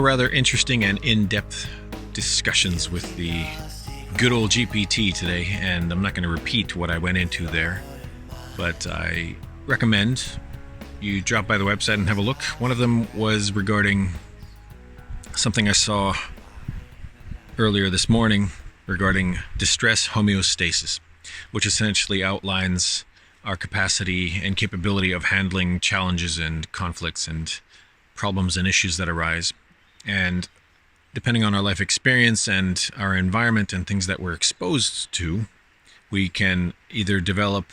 of rather interesting and in-depth discussions with the good old GPT today, and I'm not going to repeat what I went into there, but I recommend you drop by the website and have a look. One of them was regarding something I saw earlier this morning regarding distress homeostasis, which essentially outlines our capacity and capability of handling challenges and conflicts and problems and issues that arise. And depending on our life experience and our environment and things that we're exposed to, we can either develop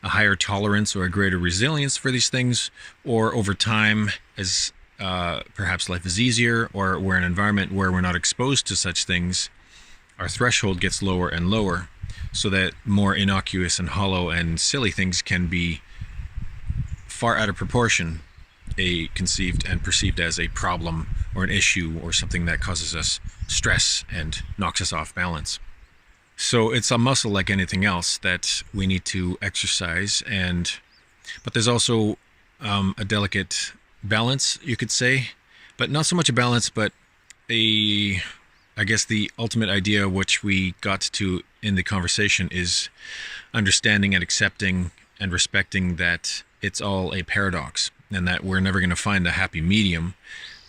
a higher tolerance or a greater resilience for these things, or over time, as perhaps life is easier, or we're in an environment where we're not exposed to such things, our threshold gets lower and lower, so that more innocuous and hollow and silly things can be far out of proportion conceived and perceived as a problem or an issue or something that causes us stress and knocks us off balance. So it's a muscle like anything else that we need to exercise, but there's also a delicate balance, you could say, but not so much a balance, but I guess the ultimate idea which we got to in the conversation is understanding and accepting and respecting that it's all a paradox and that we're never going to find a happy medium.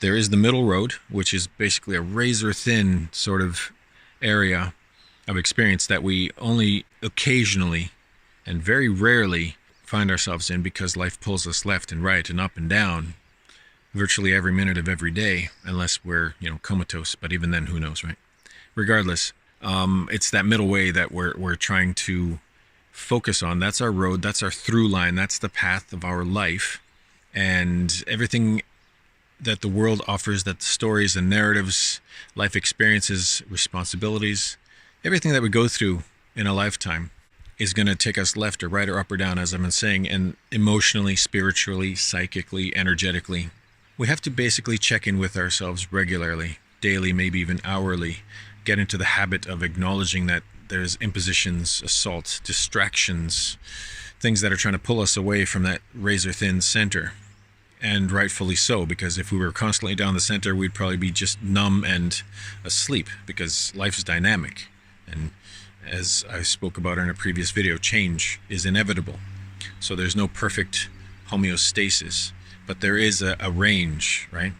There is the middle road, which is basically a razor thin sort of area of experience that we only occasionally and very rarely find ourselves in, because life pulls us left and right and up and down virtually every minute of every day, unless we're, comatose. But even then, who knows, right? Regardless, it's that middle way that we're trying to focus on. That's our road. That's our through line. That's the path of our life. And everything that the world offers, that the stories and narratives, life experiences, responsibilities, everything that we go through in a lifetime is going to take us left or right or up or down, as I've been saying, and emotionally, spiritually, psychically, energetically. We have to basically check in with ourselves regularly, daily, maybe even hourly, get into the habit of acknowledging that there's impositions, assault, distractions, things that are trying to pull us away from that razor-thin center. And rightfully so, because if we were constantly down the center, we'd probably be just numb and asleep, because life is dynamic. And as I spoke about in a previous video, change is inevitable. So there's no perfect homeostasis, but there is a range, right?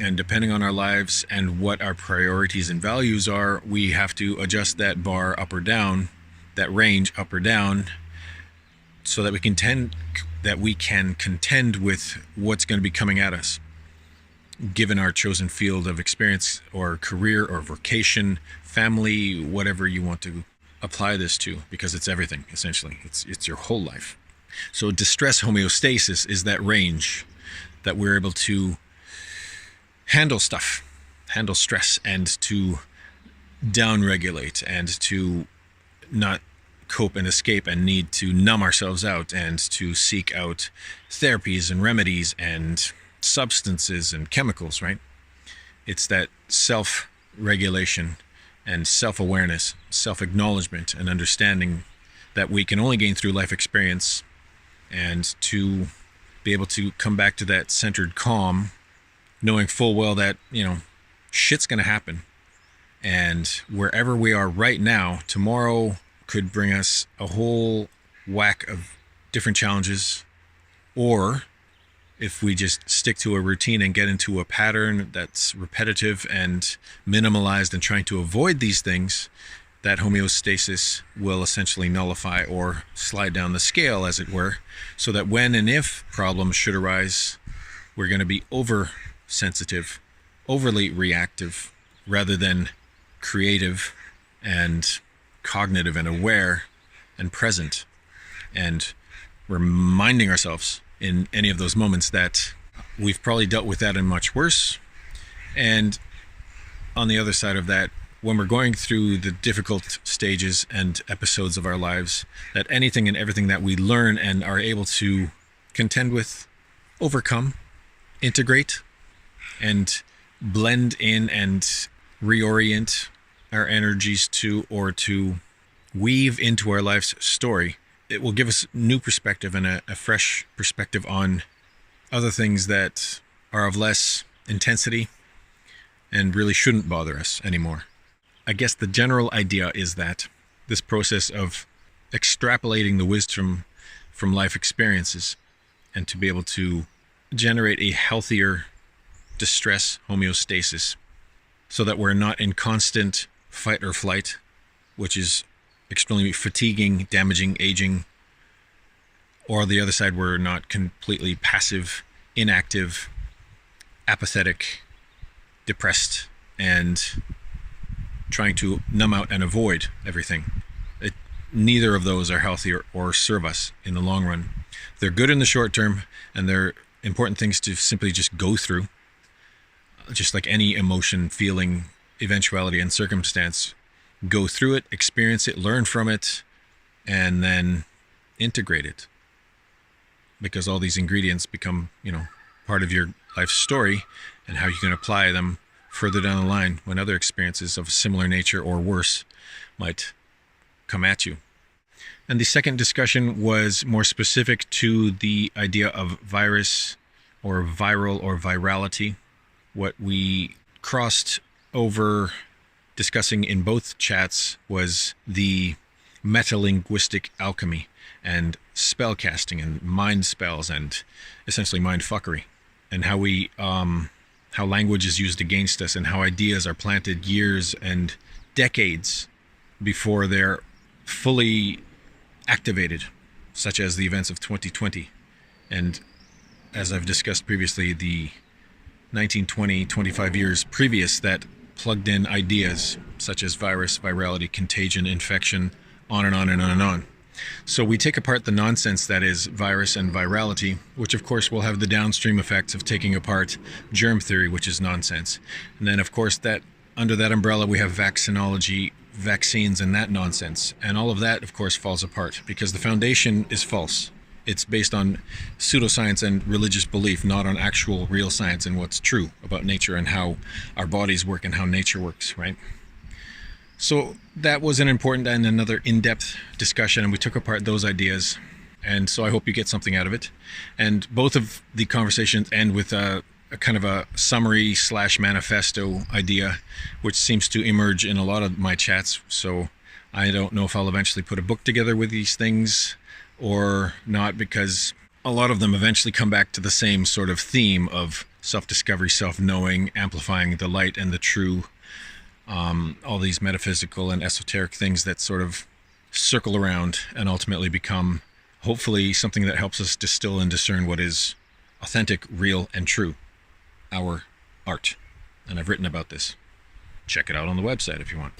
And depending on our lives and what our priorities and values are, we have to adjust that bar up or down, that range up or down, so that we can contend with what's going to be coming at us, given our chosen field of experience or career or vocation, family, whatever you want to apply this to, because it's everything, essentially. It's your whole life. So distress homeostasis is that range that we're able to handle stuff, handle stress, and to downregulate, and to not cope and escape and need to numb ourselves out, and to seek out therapies and remedies and substances and chemicals, right? It's that self-regulation and self-awareness, self-acknowledgement, and understanding that we can only gain through life experience, and to be able to come back to that centered calm, knowing full well that, shit's going to happen. And wherever we are right now, tomorrow could bring us a whole whack of different challenges. Or if we just stick to a routine and get into a pattern that's repetitive and minimalized and trying to avoid these things, that homeostasis will essentially nullify or slide down the scale, as it were, so that when and if problems should arise, we're going to be oversensitive, overly reactive, rather than creative and cognitive and aware and present, and reminding ourselves in any of those moments that we've probably dealt with that and much worse. And on the other side of that, when we're going through the difficult stages and episodes of our lives, that anything and everything that we learn and are able to contend with, overcome, integrate, and blend in and reorient our energies to, or to weave into our life's story, it will give us new perspective and a fresh perspective on other things that are of less intensity and really shouldn't bother us anymore. I guess the general idea is that this process of extrapolating the wisdom from life experiences and to be able to generate a healthier distress homeostasis so that we're not in constant fight or flight, which is extremely fatiguing, damaging, aging, or the other side, we're not completely passive, inactive, apathetic, depressed, and trying to numb out and avoid everything. Neither of those are healthy or serve us in the long run. They're good in the short term, and they're important things to simply just go through. Just like any emotion, feeling, eventuality, and circumstance, go through it, experience it, learn from it, and then integrate it. Because all these ingredients become, part of your life story, and how you can apply them further down the line when other experiences of similar nature or worse might come at you. And the second discussion was more specific to the idea of virus or viral or virality. What we crossed over discussing in both chats was the metalinguistic alchemy and spellcasting and mind spells and essentially mind fuckery, and how language is used against us and how ideas are planted years and decades before they're fully activated, such as the events of 2020. And as I've discussed previously, the 19, 25 years previous that plugged in ideas such as virus, virality, contagion, infection, on and on and on and on. So we take apart the nonsense that is virus and virality, which of course will have the downstream effects of taking apart germ theory, which is nonsense. And then of course that under that umbrella we have vaccinology, vaccines, and that nonsense. And all of that of course falls apart because the foundation is false. It's based on pseudoscience and religious belief, not on actual real science and what's true about nature and how our bodies work and how nature works, right? So that was an important and another in-depth discussion, and we took apart those ideas. And so I hope you get something out of it. And both of the conversations end with a kind of a summary / manifesto idea, which seems to emerge in a lot of my chats. So I don't know if I'll eventually put a book together with these things or not, because a lot of them eventually come back to the same sort of theme of self-discovery, self-knowing, amplifying the light and the true, all these metaphysical and esoteric things that sort of circle around and ultimately become, hopefully, something that helps us distill and discern what is authentic, real, and true, our art. And I've written about this. Check it out on the website if you want.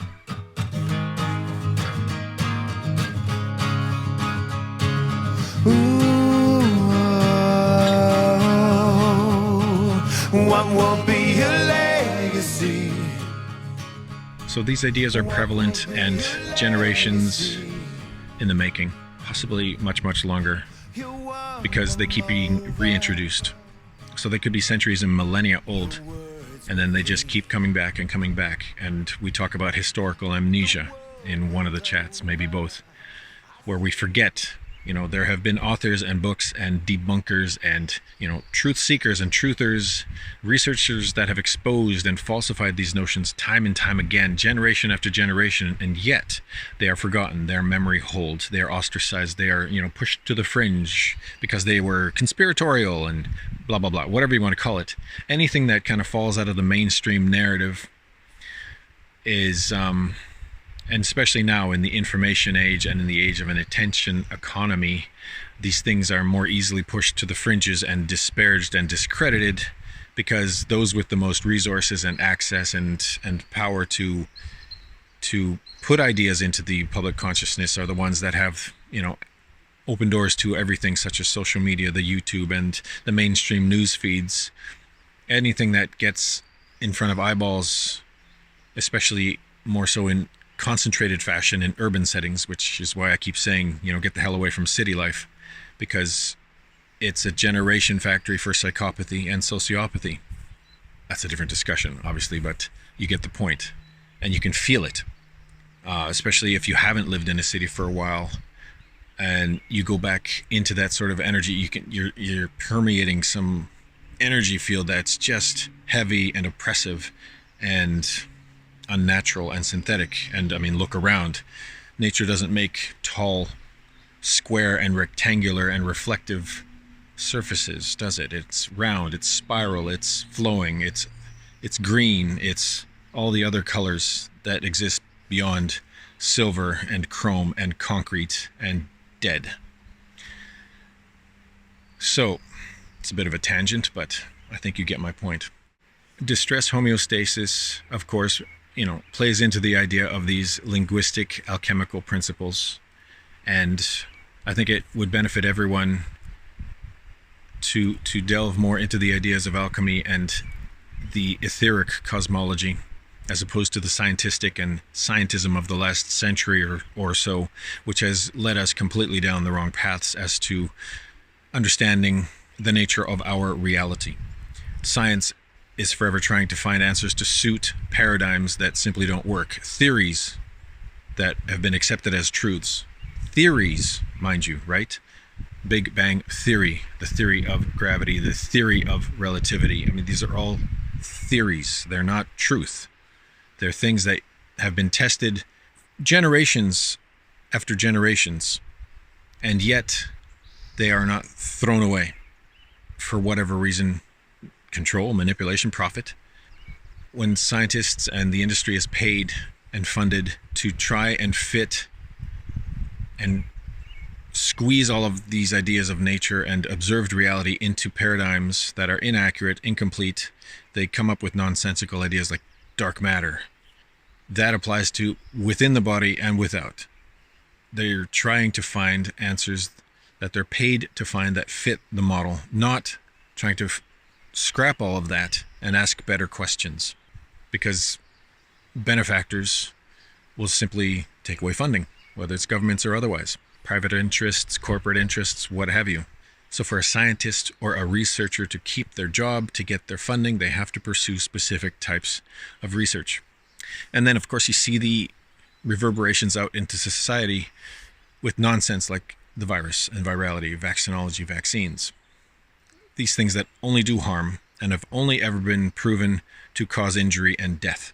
What will be your legacy? So these ideas are prevalent and generations in the making, possibly much, much longer, because they keep being reintroduced. So they could be centuries and millennia old, and then they just keep coming back and coming back. And we talk about historical amnesia in one of the chats, maybe both, where we forget. There have been authors and books and debunkers and, truth seekers and truthers, researchers that have exposed and falsified these notions time and time again, generation after generation, and yet they are forgotten. Their memory holds. They are ostracized. They are, pushed to the fringe because they were conspiratorial and blah, blah, blah, whatever you want to call it. Anything that kind of falls out of the mainstream narrative is... And especially now in the information age and in the age of an attention economy, these things are more easily pushed to the fringes and disparaged and discredited because those with the most resources and access and power to put ideas into the public consciousness are the ones that have, open doors to everything such as social media, the YouTube, and the mainstream news feeds. Anything that gets in front of eyeballs, especially more so in concentrated fashion in urban settings, which is why I keep saying, get the hell away from city life, because it's a generation factory for psychopathy and sociopathy. That's a different discussion, obviously, but you get the point, and you can feel it, especially if you haven't lived in a city for a while, and you go back into that sort of energy. You're permeating some energy field that's just heavy and oppressive and unnatural and synthetic. And I mean, look around. Nature doesn't make tall, square and rectangular and reflective surfaces, does it? It's round, it's spiral, it's flowing, it's green, it's all the other colors that exist beyond silver and chrome and concrete and dead. So, it's a bit of a tangent, but I think you get my point. Distress homeostasis, of course, plays into the idea of these linguistic alchemical principles, and I think it would benefit everyone to delve more into the ideas of alchemy and the etheric cosmology, as opposed to the scientistic and scientism of the last century or so, which has led us completely down the wrong paths as to understanding the nature of our reality. Science is forever trying to find answers to suit paradigms that simply don't work, theories that have been accepted as truths. Theories, mind you, right? Big Bang Theory, the theory of gravity, the theory of relativity. I mean, these are all theories. They're not truth. They're things that have been tested generations after generations, and yet they are not thrown away for whatever reason. Control, manipulation, profit. When scientists and the industry is paid and funded to try and fit and squeeze all of these ideas of nature and observed reality into paradigms that are inaccurate, incomplete, they come up with nonsensical ideas like dark matter. That applies to within the body and without. They're trying to find answers that they're paid to find that fit the model, not trying to scrap all of that and ask better questions, because benefactors will simply take away funding, whether it's governments or otherwise, private interests, corporate interests, what have you. So for a scientist or a researcher to keep their job, to get their funding, they have to pursue specific types of research. And then, of course, you see the reverberations out into society with nonsense like the virus and virality, vaccinology, vaccines. These things that only do harm and have only ever been proven to cause injury and death.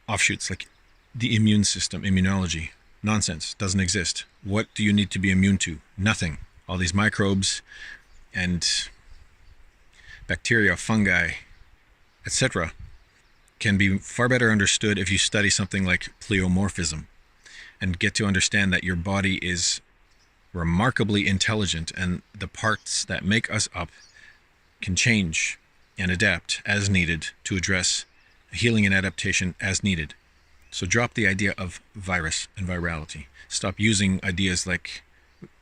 Offshoots like the immune system, immunology. Nonsense, doesn't exist. What do you need to be immune to? Nothing. All these microbes and bacteria, fungi, etc. can be far better understood if you study something like pleomorphism and get to understand that your body is remarkably intelligent, and the parts that make us up can change and adapt as needed to address healing and adaptation as needed. So drop the idea of virus and virality. Stop using ideas like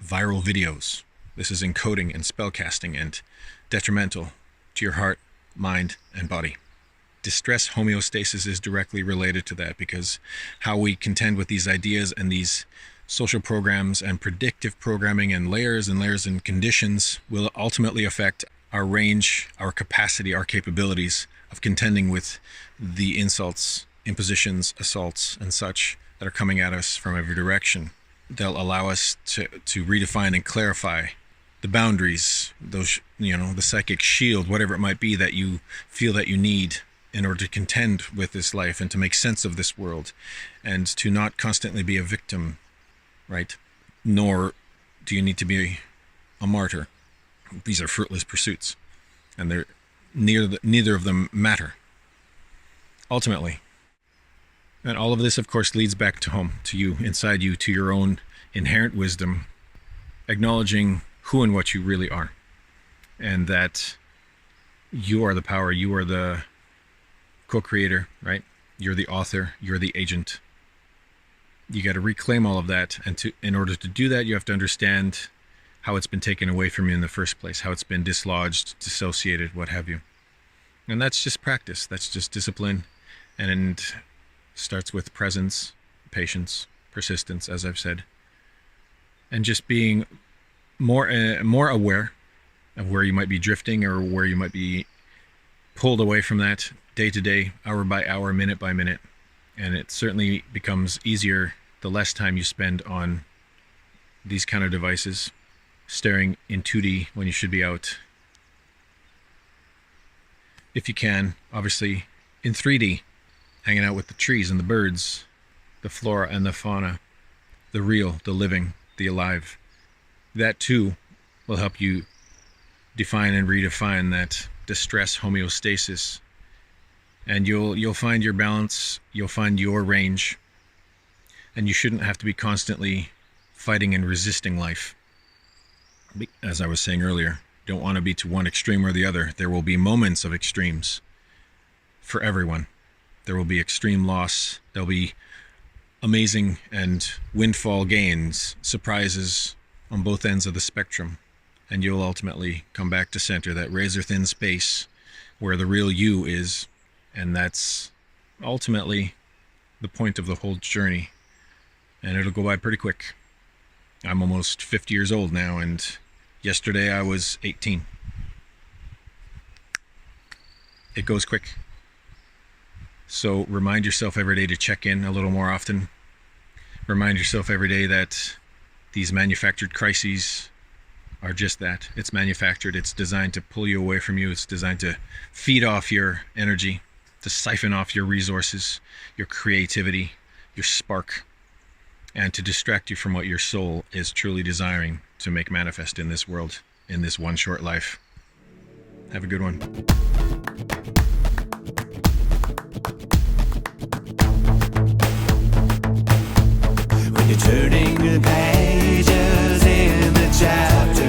viral videos. This is encoding and spellcasting and detrimental to your heart, mind, and body. Distress homeostasis is directly related to that, because how we contend with these ideas and these social programs and predictive programming and layers and conditions will ultimately affect our range, our capacity, our capabilities of contending with the insults, impositions, assaults, and such that are coming at us from every direction. They'll allow us to redefine and clarify the boundaries, those, the psychic shield, whatever it might be that you feel that you need in order to contend with this life and to make sense of this world, and to not constantly be a victim, right? Nor do you need to be a martyr. These are fruitless pursuits, and they're neither of them matter ultimately. And all of this, of course, leads back to home, to you, inside you, to your own inherent wisdom, acknowledging who and what you really are, and that you are the power, you are the co-creator, right? You're the author, you're the agent. You got to reclaim all of that, and in order to do that, you have to understand how it's been taken away from you in the first place, how it's been dislodged, dissociated, what have you. And that's just practice, that's just discipline, and starts with presence, patience, persistence, as I've said, and just being more aware of where you might be drifting or where you might be pulled away from that day to day, hour by hour, minute by minute. And it certainly becomes easier the less time you spend on these kind of devices, staring in 2D when you should be out, if you can, obviously in 3D, hanging out with the trees and the birds, the flora and the fauna, the real, the living, the alive. That too will help you define and redefine that distress homeostasis, and you'll find your balance, you'll find your range, and you shouldn't have to be constantly fighting and resisting life. As I was saying earlier, you don't want to be to one extreme or the other. There will be moments of extremes for everyone. There will be extreme loss, there'll be amazing and windfall gains, surprises on both ends of the spectrum, and you'll ultimately come back to center, that razor thin space where the real you is, and that's ultimately the point of the whole journey. And it'll go by pretty quick. I'm almost 50 years old now, and yesterday I was 18. It goes quick. So remind yourself every day to check in a little more often. Remind yourself every day that these manufactured crises are just that. It's manufactured. It's designed to pull you away from you. It's designed to feed off your energy, to siphon off your resources, your creativity, your spark, and to distract you from what your soul is truly desiring to make manifest in this world, in this one short life. Have a good one. When you're turning the pages in the chapter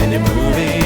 and you're moving